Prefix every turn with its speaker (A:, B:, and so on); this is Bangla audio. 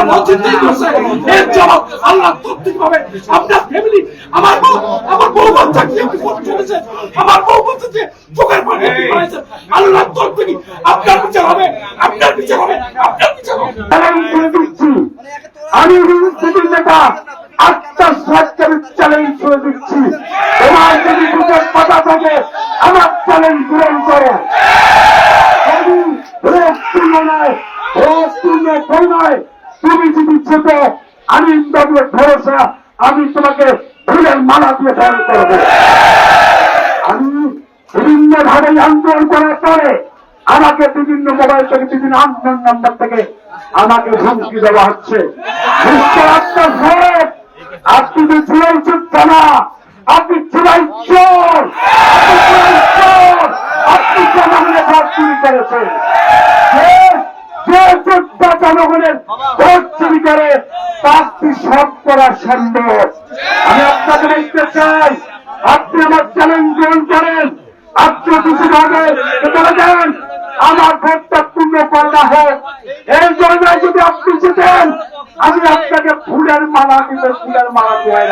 A: মসজিদ করছে এর জবাব আল্লাহ তৌফিক পাবে। আপনার ফ্যামিলি আমার বউ বাচ্চা কি চলেছে, আমার বউ বাচ্চা যে চোখের পানি ফেলাইছে, আল্লাহ তৌফিক আপনার বিচার হবে, আপনার বিচার হবে, আপনার বিচার হবে।
B: আমি মুসলিম নেতা আত্মার সরকারের চ্যালেঞ্জ করে দিচ্ছি, তোমার যদি বুকের কথা থাকে আমার চ্যালেঞ্জ পূরণ করো। তুমি যদি ছোট আমি ভরসা, আমি তোমাকে ফুলের মালা দিয়ে ধারণ করবো। আমি বিভিন্ন ভাবে আন্দোলন করার পরে আমাকে বিভিন্ন মোবাইল থেকে বিভিন্ন আন্দোলন নাম্বার থেকে আমাকে হুমকি দেওয়া হচ্ছে। আপনি যে চুলাই যোদ্ধা না, আপনি চুলাই চোর, আপনি জনগণের ভোট চুরি করেছেন। যে যোদ্ধা জনগণের ভোট চুরি করে তাকে সব করা সম্ভব। আমি আপনাকে বলতে চাই, আপনি আমার চ্যালেঞ্জ গ্রহণ করেন, আপনি কিছুভাবে চলে যান, আমার ভোটটা পূর্ণ করা হোক। এই জন্য যদি আপনি জিতেন আমি আপনাকে ফুলের মালা দিতে, ফুলের মালা দিয়ে